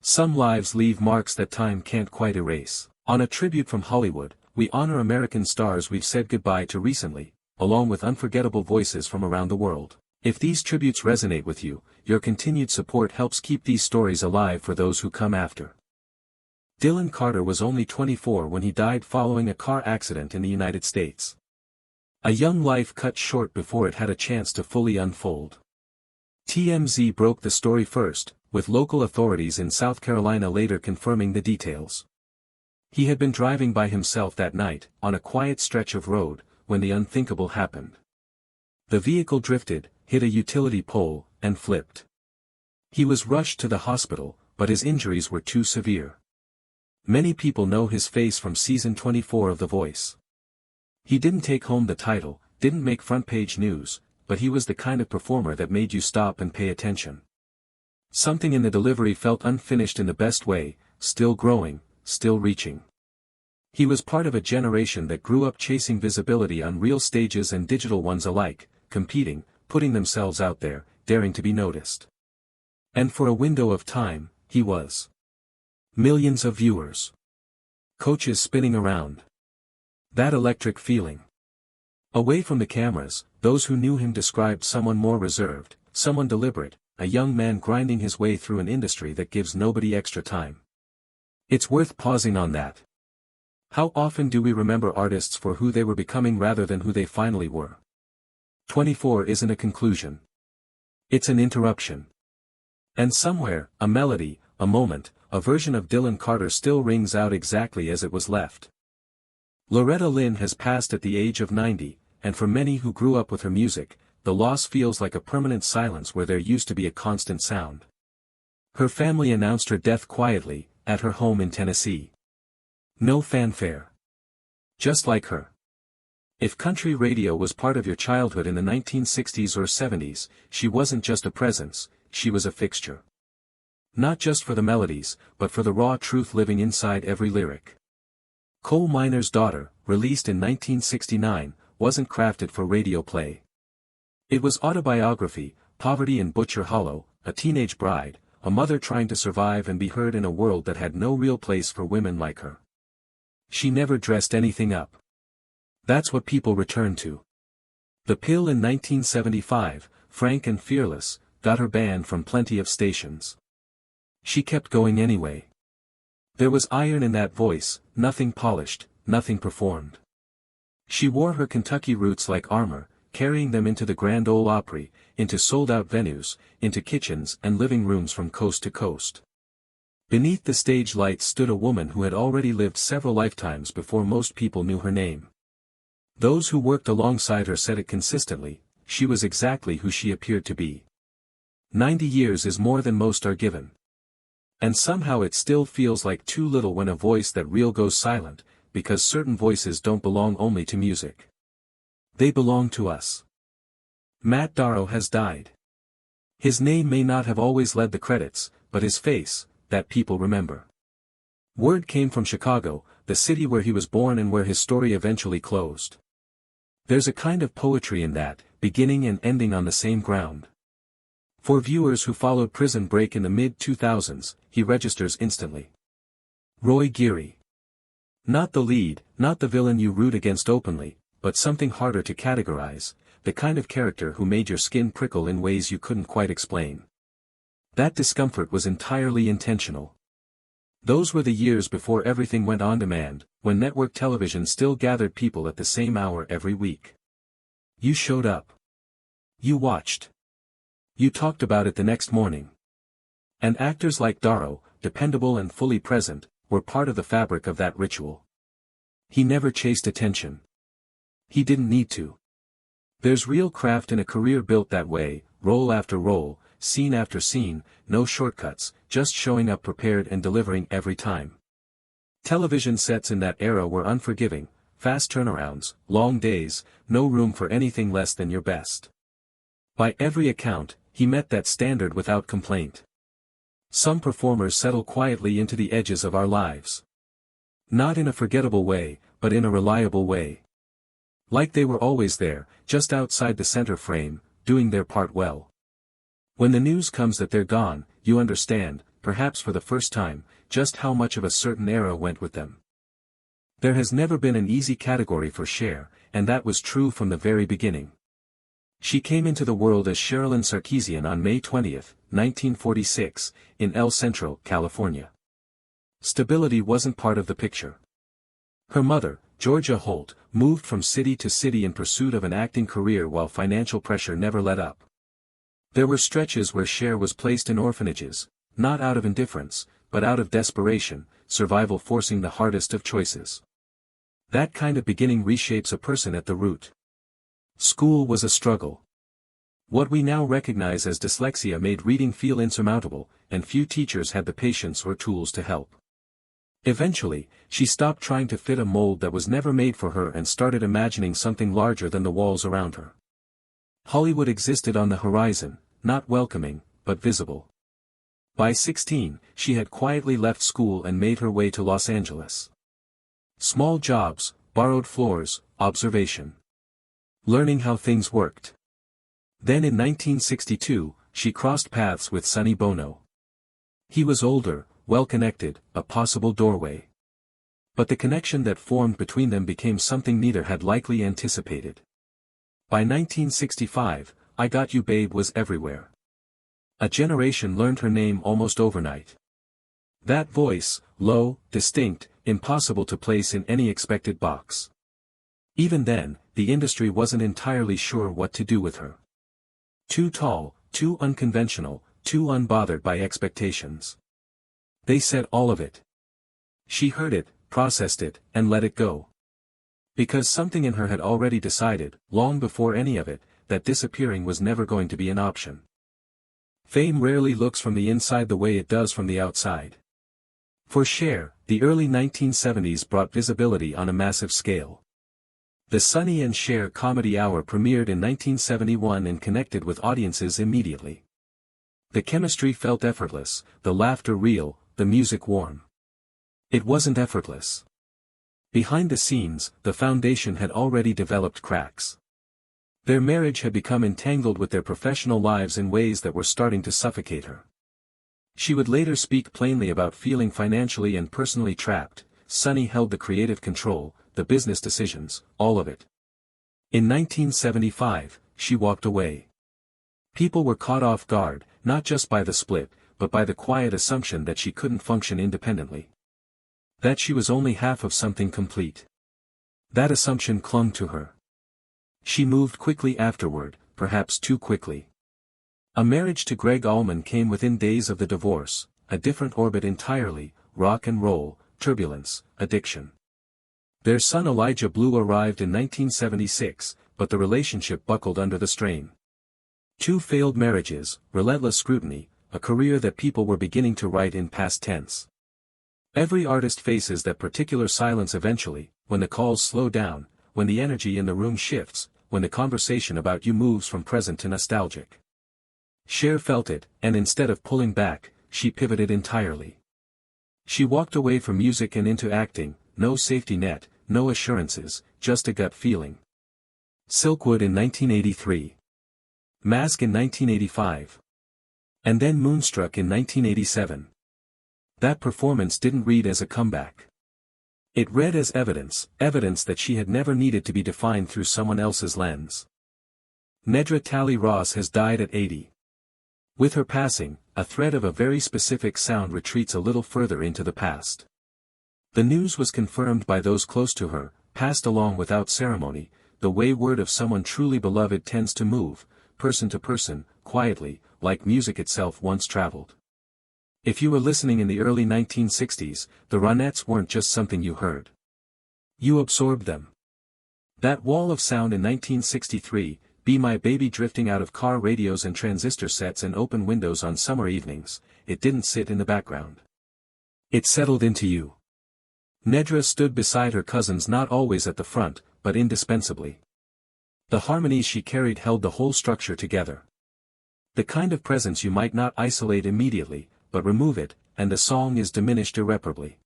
Some lives leave marks that time can't quite erase. On a tribute from Hollywood, we honor American stars we've said goodbye to recently, along with unforgettable voices from around the world. If these tributes resonate with you, your continued support helps keep these stories alive for those who come after. Dylan Carter was only 24 when he died following a car accident in the United States. A young life cut short before it had a chance to fully unfold. TMZ broke the story first, with local authorities in South Carolina later confirming the details. He had been driving by himself that night, on a quiet stretch of road, when the unthinkable happened. The vehicle drifted, hit a utility pole, and flipped. He was rushed to the hospital, but his injuries were too severe. Many people know his face from season 24 of The Voice. He didn't take home the title, didn't make front-page news, but he was the kind of performer that made you stop and pay attention. Something in the delivery felt unfinished in the best way, still growing, still reaching. He was part of a generation that grew up chasing visibility on real stages and digital ones alike, competing, putting themselves out there, daring to be noticed. And for a window of time, he was. Millions of viewers. Coaches spinning around. That electric feeling. Away from the cameras, those who knew him described someone more reserved, someone deliberate, a young man grinding his way through an industry that gives nobody extra time. It's worth pausing on that. How often do we remember artists for who they were becoming rather than who they finally were? 24 isn't a conclusion. It's an interruption. And somewhere, a melody, a moment, a version of Dylan Carter still rings out exactly as it was left. Loretta Lynn has passed at the age of 90, and for many who grew up with her music, the loss feels like a permanent silence where there used to be a constant sound. Her family announced her death quietly, at her home in Tennessee. No fanfare. Just like her. If country radio was part of your childhood in the 1960s or 70s, she wasn't just a presence, she was a fixture. Not just for the melodies, but for the raw truth living inside every lyric. Coal Miner's Daughter, released in 1969, wasn't crafted for radio play. It was autobiography, poverty in Butcher Hollow, a teenage bride, a mother trying to survive and be heard in a world that had no real place for women like her. She never dressed anything up. That's what people return to. The Pill in 1975, frank and fearless, got her banned from plenty of stations. She kept going anyway. There was iron in that voice, nothing polished, nothing performed. She wore her Kentucky roots like armor, carrying them into the Grand Ole Opry, into sold-out venues, into kitchens and living rooms from coast to coast. Beneath the stage lights stood a woman who had already lived several lifetimes before most people knew her name. Those who worked alongside her said it consistently, she was exactly who she appeared to be. 90 years is more than most are given. And somehow it still feels like too little when a voice that real goes silent, because certain voices don't belong only to music. They belong to us. Matt Darrow has died. His name may not have always led the credits, but his face, that people remember. Word came from Chicago, the city where he was born and where his story eventually closed. There's a kind of poetry in that, beginning and ending on the same ground. For viewers who followed Prison Break in the mid-2000s, he registers instantly. Roy Geary. Not the lead, not the villain you root against openly, but something harder to categorize, the kind of character who made your skin prickle in ways you couldn't quite explain. That discomfort was entirely intentional. Those were the years before everything went on demand, when network television still gathered people at the same hour every week. You showed up. You watched. You talked about it the next morning. And actors like Darrow, dependable and fully present, were part of the fabric of that ritual. He never chased attention. He didn't need to. There's real craft in a career built that way, role after role, scene after scene, no shortcuts, just showing up prepared and delivering every time. Television sets in that era were unforgiving, fast turnarounds, long days, no room for anything less than your best. By every account, he met that standard without complaint. Some performers settle quietly into the edges of our lives. Not in a forgettable way, but in a reliable way. Like they were always there, just outside the center frame, doing their part well. When the news comes that they're gone, you understand, perhaps for the first time, just how much of a certain era went with them. There has never been an easy category for Cher, and that was true from the very beginning. She came into the world as Sherilyn Sarkeesian on May 20, 1946, in El Centro, California. Stability wasn't part of the picture. Her mother, Georgia Holt, moved from city to city in pursuit of an acting career while financial pressure never let up. There were stretches where Cher was placed in orphanages, not out of indifference, but out of desperation, survival forcing the hardest of choices. That kind of beginning reshapes a person at the root. School was a struggle. What we now recognize as dyslexia made reading feel insurmountable, and few teachers had the patience or tools to help. Eventually, she stopped trying to fit a mold that was never made for her and started imagining something larger than the walls around her. Hollywood existed on the horizon, not welcoming, but visible. By 16, she had quietly left school and made her way to Los Angeles. Small jobs, borrowed floors, observation. Learning how things worked. Then in 1962, she crossed paths with Sonny Bono. He was older, well-connected, a possible doorway. But the connection that formed between them became something neither had likely anticipated. By 1965, I Got You Babe was everywhere. A generation learned her name almost overnight. That voice, low, distinct, impossible to place in any expected box. Even then, the industry wasn't entirely sure what to do with her. Too tall, too unconventional, too unbothered by expectations. They said all of it. She heard it, processed it, and let it go. Because something in her had already decided, long before any of it, that disappearing was never going to be an option. Fame rarely looks from the inside the way it does from the outside. For Cher, the early 1970s brought visibility on a massive scale. The Sonny and Cher Comedy Hour premiered in 1971 and connected with audiences immediately. The chemistry felt effortless, the laughter real, the music warm. It wasn't effortless. Behind the scenes, the foundation had already developed cracks. Their marriage had become entangled with their professional lives in ways that were starting to suffocate her. She would later speak plainly about feeling financially and personally trapped. Sonny held the creative control, the business decisions, all of it. In 1975, she walked away. People were caught off guard, not just by the split, but by the quiet assumption that she couldn't function independently. That she was only half of something complete. That assumption clung to her. She moved quickly afterward, perhaps too quickly. A marriage to Greg Allman came within days of the divorce, a different orbit entirely, rock and roll, turbulence, addiction. Their son Elijah Blue arrived in 1976, but the relationship buckled under the strain. 2 failed marriages, relentless scrutiny, a career that people were beginning to write in past tense. Every artist faces that particular silence eventually, when the calls slow down, when the energy in the room shifts, when the conversation about you moves from present to nostalgic. Cher felt it, and instead of pulling back, she pivoted entirely. She walked away from music and into acting, no safety net, no assurances, just a gut feeling. Silkwood in 1983. Mask in 1985. And then Moonstruck in 1987. That performance didn't read as a comeback. It read as evidence that she had never needed to be defined through someone else's lens. Nedra Talley Ross has died at 80. With her passing, a thread of a very specific sound retreats a little further into the past. The news was confirmed by those close to her, passed along without ceremony, the way word of someone truly beloved tends to move, person to person, quietly, like music itself once traveled. If you were listening in the early 1960s, the Ronettes weren't just something you heard. You absorbed them. That wall of sound in 1963, Be My Baby drifting out of car radios and transistor sets and open windows on summer evenings, it didn't sit in the background. It settled into you. Nedra stood beside her cousins, not always at the front, but indispensably. The harmonies she carried held the whole structure together. The kind of presence you might not isolate immediately, but remove it, and the song is diminished irreparably.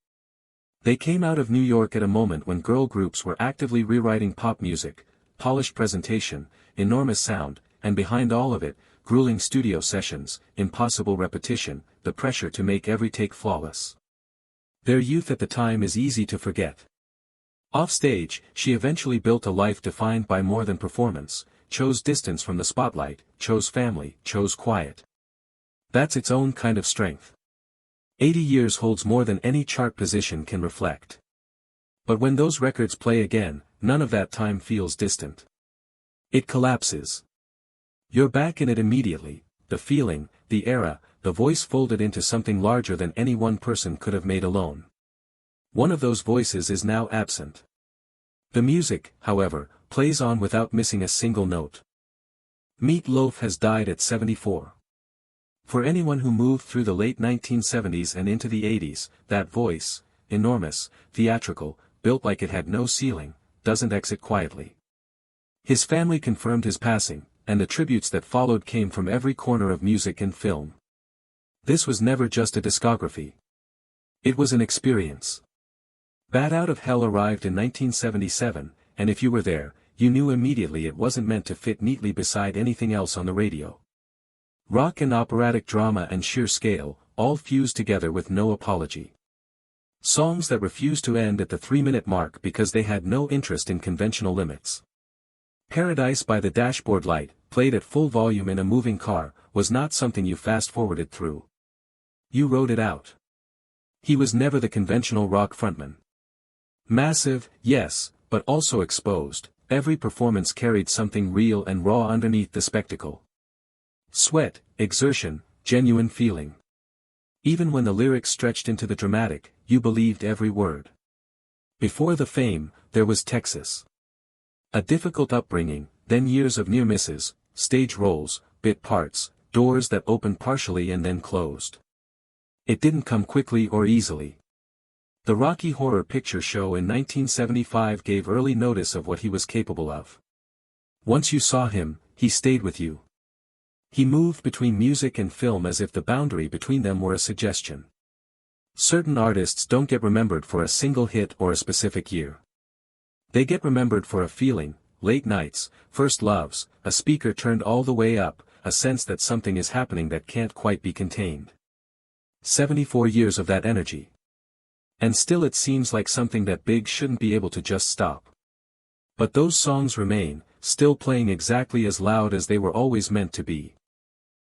They came out of New York at a moment when girl groups were actively rewriting pop music, polished presentation, enormous sound, and behind all of it, grueling studio sessions, impossible repetition, the pressure to make every take flawless. Their youth at the time is easy to forget. Offstage, she eventually built a life defined by more than performance, chose distance from the spotlight, chose family, chose quiet. That's its own kind of strength. 80 years holds more than any chart position can reflect. But when those records play again, none of that time feels distant. It collapses. You're back in it immediately, the feeling, the era, the voice folded into something larger than any one person could have made alone. One of those voices is now absent. The music, however, plays on without missing a single note. Meat Loaf has died at 74. For anyone who moved through the late 1970s and into the 80s, that voice, enormous, theatrical, built like it had no ceiling, doesn't exit quietly. His family confirmed his passing, and the tributes that followed came from every corner of music and film. This was never just a discography. It was an experience. Bat Out of Hell arrived in 1977, and if you were there, you knew immediately it wasn't meant to fit neatly beside anything else on the radio. Rock and operatic drama and sheer scale, all fused together with no apology. Songs that refused to end at the 3-minute mark because they had no interest in conventional limits. Paradise by the Dashboard Light, played at full volume in a moving car, was not something you fast-forwarded through. You wrote it out. He was never the conventional rock frontman. Massive, yes, but also exposed, every performance carried something real and raw underneath the spectacle. Sweat, exertion, genuine feeling. Even when the lyrics stretched into the dramatic, you believed every word. Before the fame, there was Texas. A difficult upbringing, then years of near misses, stage roles, bit parts, doors that opened partially and then closed. It didn't come quickly or easily. The Rocky Horror Picture Show in 1975 gave early notice of what he was capable of. Once you saw him, he stayed with you. He moved between music and film as if the boundary between them were a suggestion. Certain artists don't get remembered for a single hit or a specific year. They get remembered for a feeling, late nights, first loves, a speaker turned all the way up, a sense that something is happening that can't quite be contained. 74 years of that energy. And still it seems like something that big shouldn't be able to just stop. But those songs remain, still playing exactly as loud as they were always meant to be.